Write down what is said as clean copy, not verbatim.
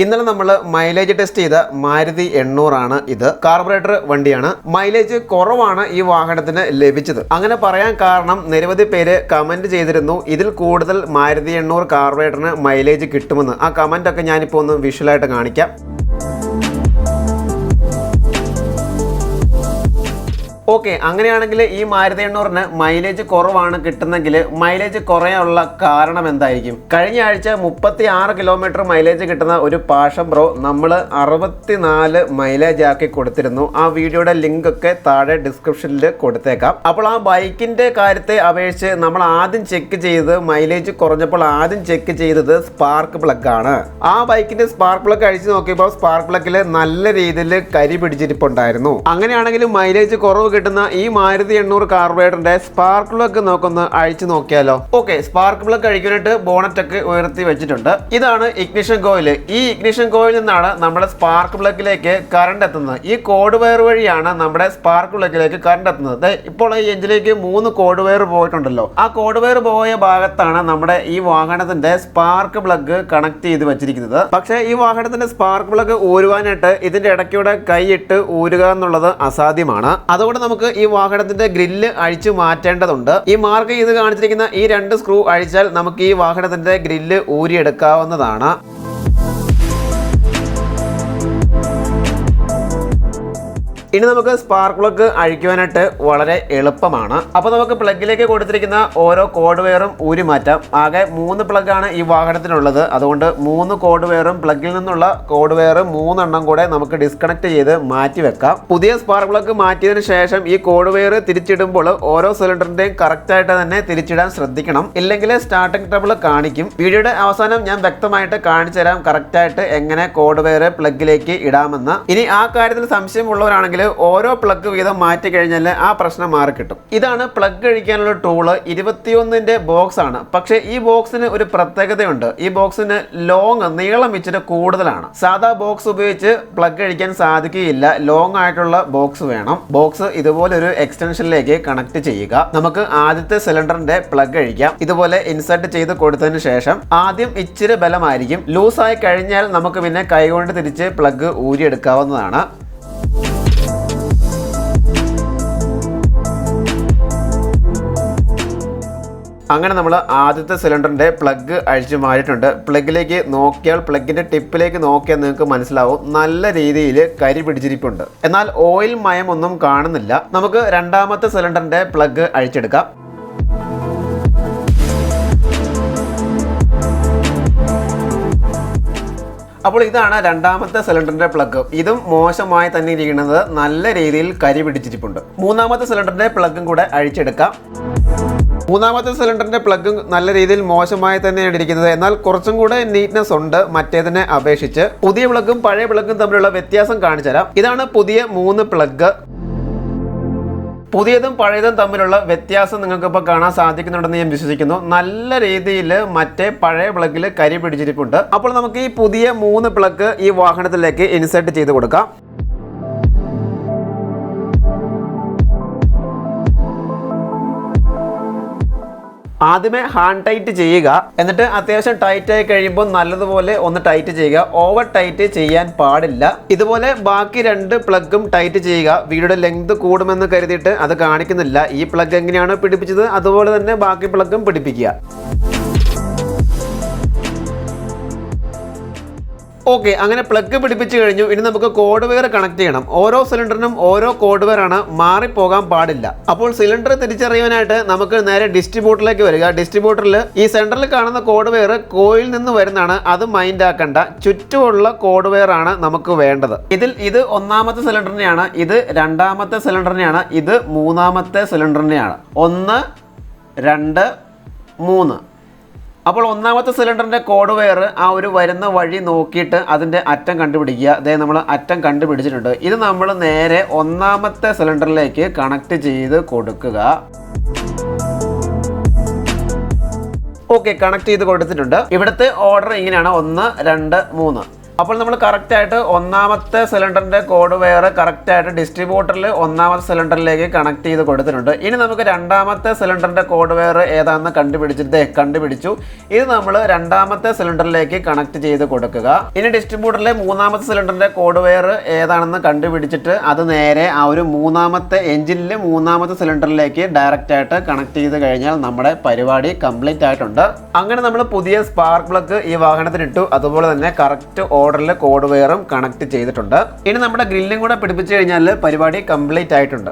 ഇന്നലെ നമ്മൾ mileage test ചെയ്ത മാരുതി 800 ആണ് ഇത്. കാർബറേറ്റർ വണ്ടിയാണ്. മൈലേജ് കുറവാണ് ഈ വാഹനത്തിന് ലഭിച്ചത്. അങ്ങനെ പറയാൻ കാരണം നിരവധി പേര് കമന്റ് ചെയ്തിരുന്നു ഇതിൽ കൂടുതൽ മാരുതി 800 കാർബറേറ്ററിന് മൈലേജ് കിട്ടുമെന്ന്. ആ കമന്റ് ഒക്കെ ഞാനിപ്പോൾ ഒന്ന് വിഷ്വലായിട്ട് കാണിക്കാം. ഓക്കെ, അങ്ങനെയാണെങ്കിൽ ഈ മാരുതി 800ന് മൈലേജ് കുറവാണ് കിട്ടുന്നെങ്കിൽ മൈലേജ് കുറയാനുള്ള കാരണം എന്തായിരിക്കും? കഴിഞ്ഞ ആഴ്ച 36 കിലോമീറ്റർ മൈലേജ് കിട്ടുന്ന ഒരു പാഷൻ പ്രോ നമ്മൾ 64 മൈലേജ് ആക്കി കൊടുത്തിരുന്നു. ആ വീഡിയോയുടെ ലിങ്ക് ഒക്കെ താഴെ ഡിസ്ക്രിപ്ഷനിൽ കൊടുത്തേക്കാം. അപ്പോൾ ആ ബൈക്കിന്റെ കാര്യത്തെ അപേക്ഷിച്ച് നമ്മൾ ആദ്യം ചെക്ക് ചെയ്തത് മൈലേജ് കുറഞ്ഞപ്പോൾ ആദ്യം ചെക്ക് ചെയ്തത് സ്പാർക്ക് പ്ലഗ് ആണ്. ആ ബൈക്കിന്റെ സ്പാർക്ക് പ്ലഗ് അഴിച്ചു നോക്കിയപ്പോൾ സ്പാർക്ക് പ്ലഗിൽ നല്ല രീതിയിൽ കരി പിടിച്ചിരിപ്പുണ്ടായിരുന്നു. അങ്ങനെയാണെങ്കിൽ മൈലേജ് കുറവ് കിട്ടുന്ന ഈ മാരുതി 800 കാർബറേറ്ററിന്റെ സ്പാർക്ക് പ്ലഗ് നോക്കൊന്ന് അഴിച്ചു നോക്കിയാലോ? ഓക്കെ, സ്പാർക്ക് പ്ലഗ് അഴിക്കാനായിട്ട് ബോണറ്റ് ഒക്കെ ഉയർത്തി വെച്ചിട്ടുണ്ട്. ഇതാണ് ഇഗ്നിഷൻ കോയിൽ. ഈ ഇഗ്നിഷൻ കോയിൽ നിന്നാണ് നമ്മുടെ സ്പാർക്ക് പ്ലഗിലേക്ക് കറണ്ട് എത്തുന്നത്. ഈ കോഡ് വയർ വഴിയാണ് നമ്മുടെ സ്പാർക്ക് പ്ലഗിലേക്ക് കറണ്ട് എത്തുന്നത്. ഇപ്പോൾ ഈ എഞ്ചിലേക്ക് 3 കോഡ് വയർ പോയിട്ടുണ്ടല്ലോ. ആ കോഡ് വയർ പോയ ഭാഗത്താണ് നമ്മുടെ ഈ വാഹനത്തിന്റെ സ്പാർക്ക് പ്ലഗ് കണക്ട് ചെയ്ത് വെച്ചിരിക്കുന്നത്. പക്ഷേ ഈ വാഹനത്തിന്റെ സ്പാർക്ക് പ്ലഗ് ഊരുവാനായിട്ട് ഇതിന്റെ ഇടയ്ക്കൂടെ കൈയിട്ട് ഊരുക എന്നുള്ളത് അസാധ്യമാണ്. അതുകൊണ്ട് നമുക്ക് ഈ വാഹനത്തിന്റെ ഗ്രില്ല് അഴിച്ചു മാറ്റേണ്ടതുണ്ട്. ഈ മാർക്ക് ചെയ്ത് കാണിച്ചിരിക്കുന്ന ഈ 2 സ്ക്രൂ അഴിച്ചാൽ നമുക്ക് ഈ വാഹനത്തിന്റെ ഗ്രില്ല് ഊരിയെടുക്കാവുന്നതാണ്. ഇനി നമുക്ക് സ്പാർക്ക് പ്ലഗ് അഴിക്കുവാനായിട്ട് വളരെ എളുപ്പമാണ്. അപ്പോൾ നമുക്ക് പ്ലഗിലേക്ക് കൊടുത്തിരിക്കുന്ന ഓരോ കോഡ് വയറും ഊരി മാറ്റാം. ആകെ 3 പ്ലഗ് ആണ് ഈ വാഹനത്തിനുള്ളത്. അതുകൊണ്ട് 3 കോഡ് വയറും പ്ലഗിൽ നിന്നുള്ള കോഡ് വയർ 3 എണ്ണം കൂടെ നമുക്ക് ഡിസ്കണക്ട് ചെയ്ത് മാറ്റി വെക്കാം. പുതിയ സ്പാർക്ക് പ്ലഗ് മാറ്റിയതിനു ശേഷം ഈ കോഡ് വയർ തിരിച്ചിടുമ്പോൾ ഓരോ സിലിണ്ടറിന്റെയും കറക്റ്റ് ആയിട്ട് തന്നെ തിരിച്ചിടാൻ ശ്രദ്ധിക്കണം. ഇല്ലെങ്കിൽ സ്റ്റാർട്ടിംഗ് ട്രബിൾ കാണിക്കും. വീഡിയോയുടെ അവസാനം ഞാൻ വ്യക്തമായിട്ട് കാണിച്ചു തരാം കറക്റ്റ് ആയിട്ട് എങ്ങനെ കോഡ് വയർ പ്ലഗിലേക്ക് ഇടാമെന്ന്. ഇനി ആ കാര്യത്തിൽ സംശയമുള്ളവരാണെങ്കിൽ ഓരോ പ്ലഗ് വീതം മാറ്റി കഴിഞ്ഞാൽ ആ പ്രശ്നം മാറി കിട്ടും. ഇതാണ് പ്ലഗ് അഴിക്കാനുള്ള ടൂള്. 21ന്റെ ബോക്സ് ആണ്. പക്ഷേ ഈ ബോക്സിന് ഒരു പ്രത്യേകതയുണ്ട്. ഈ ബോക്സിന് നീളം ഇച്ചിരി കൂടുതലാണ്. സാധാ ബോക്സ് ഉപയോഗിച്ച് പ്ലഗ് അഴിക്കാൻ സാധിക്കുകയില്ല. ലോങ് ആയിട്ടുള്ള ബോക്സ് വേണം. ബോക്സ് ഇതുപോലെ ഒരു എക്സ്റ്റൻഷനിലേക്ക് കണക്ട് ചെയ്യുക. നമുക്ക് ആദ്യത്തെ സിലിണ്ടറിന്റെ പ്ലഗ് അഴിക്കാം. ഇതുപോലെ ഇൻസർട്ട് ചെയ്ത് കൊടുത്തതിന് ശേഷം ആദ്യം ഇച്ചിരി ബലമായിരിക്കും. ലൂസായി കഴിഞ്ഞാൽ നമുക്ക് പിന്നെ കൈകൊണ്ട് തിരിച്ച് പ്ലഗ് ഊരിയെടുക്കാവുന്നതാണ്. അങ്ങനെ നമ്മൾ ആദ്യത്തെ സിലിണ്ടറിന്റെ പ്ലഗ് അഴിച്ചു മാറ്റിയിട്ടുണ്ട്. പ്ലഗിലേക്ക് നോക്കിയാൽ പ്ലഗിന്റെ ടിപ്പിലേക്ക് നോക്കിയാൽ നിങ്ങൾക്ക് മനസ്സിലാവും നല്ല രീതിയിൽ കരി പിടിച്ചിരിപ്പുണ്ട്. എന്നാൽ ഓയിൽ മയമൊന്നും കാണുന്നില്ല. നമുക്ക് രണ്ടാമത്തെ സിലിണ്ടറിന്റെ പ്ലഗ് അഴിച്ചെടുക്കാം. അപ്പോൾ ഇതാണ് രണ്ടാമത്തെ സിലിണ്ടറിന്റെ പ്ലഗ്. ഇതും മോശമായി തന്നെ ഇരിക്കുന്നത്. നല്ല രീതിയിൽ കരി പിടിച്ചിരിപ്പുണ്ട്. മൂന്നാമത്തെ സിലിണ്ടറിന്റെ പ്ലഗും കൂടെ അഴിച്ചെടുക്കാം. മൂന്നാമത്തെ സിലിണ്ടറിന്റെ പ്ലഗ് നല്ല രീതിയിൽ മോശമായി തന്നെയാണ് ഇരിക്കുന്നത്. എന്നാൽ കുറച്ചും കൂടെ നീറ്റ്നെസ് ഉണ്ട് മറ്റേതിനെ അപേക്ഷിച്ച്. പുതിയ പ്ലഗും പഴയ പ്ലഗും തമ്മിലുള്ള വ്യത്യാസം കാണിച്ചു തരാം. ഇതാണ് പുതിയ 3 പ്ലഗ്. പുതിയതും പഴയതും തമ്മിലുള്ള വ്യത്യാസം നിങ്ങൾക്ക് ഇപ്പോൾ കാണാൻ സാധിക്കുന്നുണ്ടെന്ന് ഞാൻ വിശ്വസിക്കുന്നു. നല്ല രീതിയിൽ മറ്റേ പഴയ പ്ലഗിൽ കരി പിടിച്ചിരിപ്പുണ്ട്. അപ്പോൾ നമുക്ക് ഈ പുതിയ 3 പ്ലഗ് ഈ വാഹനത്തിലേക്ക് ഇൻസർട്ട് ചെയ്ത് കൊടുക്കാം. ആദ്യമേ ഹാൻഡ് ടൈറ്റ് ചെയ്യുക. എന്നിട്ട് അത്യാവശ്യം ടൈറ്റ് ആയി കഴിയുമ്പോൾ നല്ലതുപോലെ ഒന്ന് ടൈറ്റ് ചെയ്യുക. ഓവർ ടൈറ്റ് ചെയ്യാൻ പാടില്ല. ഇതുപോലെ ബാക്കി 2 പ്ലഗും ടൈറ്റ് ചെയ്യുക. വീഡിയോയുടെ ലെങ്ത് കൂടുമെന്ന് കരുതിയിട്ട് അത് കാണിക്കുന്നില്ല. ഈ പ്ലഗ് എങ്ങനെയാണ് പിടിപ്പിച്ചത് അതുപോലെ തന്നെ ബാക്കി പ്ലഗും പിടിപ്പിക്കുക. ഓക്കെ, അങ്ങനെ പ്ലഗ് പിടിപ്പിച്ച് കഴിഞ്ഞു. ഇനി നമുക്ക് കോഡ് വയർ കണക്ട് ചെയ്യണം. ഓരോ സിലിണ്ടറിനും ഓരോ കോഡ് വയർ ആണ്, മാറിപ്പോകാൻ പാടില്ല. അപ്പോൾ സിലിണ്ടർ തിരിച്ചറിയാനായിട്ട് നമുക്ക് നേരെ ഡിസ്ട്രിബ്യൂട്ടറിലേക്ക് വരിക. ഡിസ്ട്രിബ്യൂട്ടറിൽ ഈ സെൻറ്ററിൽ കാണുന്ന കോഡ് വയർ കോയിൽ നിന്ന് വരുന്നതാണ്. അത് മൈൻഡ് ആക്കണ്ട. ചുറ്റുമുള്ള കോഡ് വയർ ആണ് നമുക്ക് വേണ്ടത്. ഇത് ഒന്നാമത്തെ സിലിണ്ടറിനെയാണ്, ഇത് രണ്ടാമത്തെ സിലിണ്ടറിനെയാണ്, ഇത് മൂന്നാമത്തെ സിലിണ്ടറിനെയാണ്. 1 2 3. അപ്പോൾ ഒന്നാമത്തെ സിലിണ്ടറിന്റെ കോഡ് വയർ ആ ഒരു വരുന്ന വഴി നോക്കിയിട്ട് അതിന്റെ അറ്റം കണ്ടുപിടിക്കുക. അതായത് നമ്മൾ അറ്റം കണ്ടുപിടിച്ചിട്ടുണ്ട്. ഇത് നമ്മൾ നേരെ ഒന്നാമത്തെ സിലിണ്ടറിലേക്ക് കണക്ട് ചെയ്ത് കൊടുക്കുക. ഓക്കെ, കണക്ട് ചെയ്ത് കൊടുത്തിട്ടുണ്ട്. ഇവിടുത്തെ ഓർഡർ ഇങ്ങനെയാണ്: 1 2 3. അപ്പോൾ നമ്മൾ കറക്റ്റായിട്ട് ഒന്നാമത്തെ സിലിണ്ടറിൻ്റെ കോഡ് വയർ കറക്റ്റായിട്ട് ഡിസ്ട്രിബ്യൂട്ടറിൽ ഒന്നാമത്തെ സിലിണ്ടറിലേക്ക് കണക്ട് ചെയ്ത് കൊടുത്തിട്ടുണ്ട്. ഇനി നമുക്ക് രണ്ടാമത്തെ സിലിണ്ടറിൻ്റെ കോഡ് വയർ ഏതാണെന്ന് കണ്ടുപിടിച്ചു. ഇത് നമ്മൾ രണ്ടാമത്തെ സിലിണ്ടറിലേക്ക് കണക്ട് ചെയ്ത് കൊടുക്കുക. ഇനി ഡിസ്ട്രിബ്യൂട്ടറിലെ മൂന്നാമത്തെ സിലിണ്ടറിൻ്റെ കോഡ് വയർ ഏതാണെന്ന് കണ്ടുപിടിച്ചിട്ട് അത് നേരെ ആ ഒരു മൂന്നാമത്തെ എഞ്ചിനിലെ മൂന്നാമത്തെ സിലിണ്ടറിലേക്ക് ഡയറക്റ്റ് ആയിട്ട് കണക്ട് ചെയ്ത് കഴിഞ്ഞാൽ നമ്മുടെ പരിപാടി കംപ്ലീറ്റ് ആയിട്ടുണ്ട്. അങ്ങനെ നമ്മൾ പുതിയ സ്പാർക്ക് പ്ലഗ് ഈ വാഹനത്തിനിട്ടു. അതുപോലെ തന്നെ കറക്റ്റ് ഓർഡറിൽ കോഡ് വയറും കണക്ട് ചെയ്തിട്ടുണ്ട്. ഇനി നമ്മുടെ ഗ്രില്ലും കൂടെ പിടിപ്പിച്ചു കഴിഞ്ഞാൽ പരിപാടി കംപ്ലീറ്റ് ആയിട്ടുണ്ട്.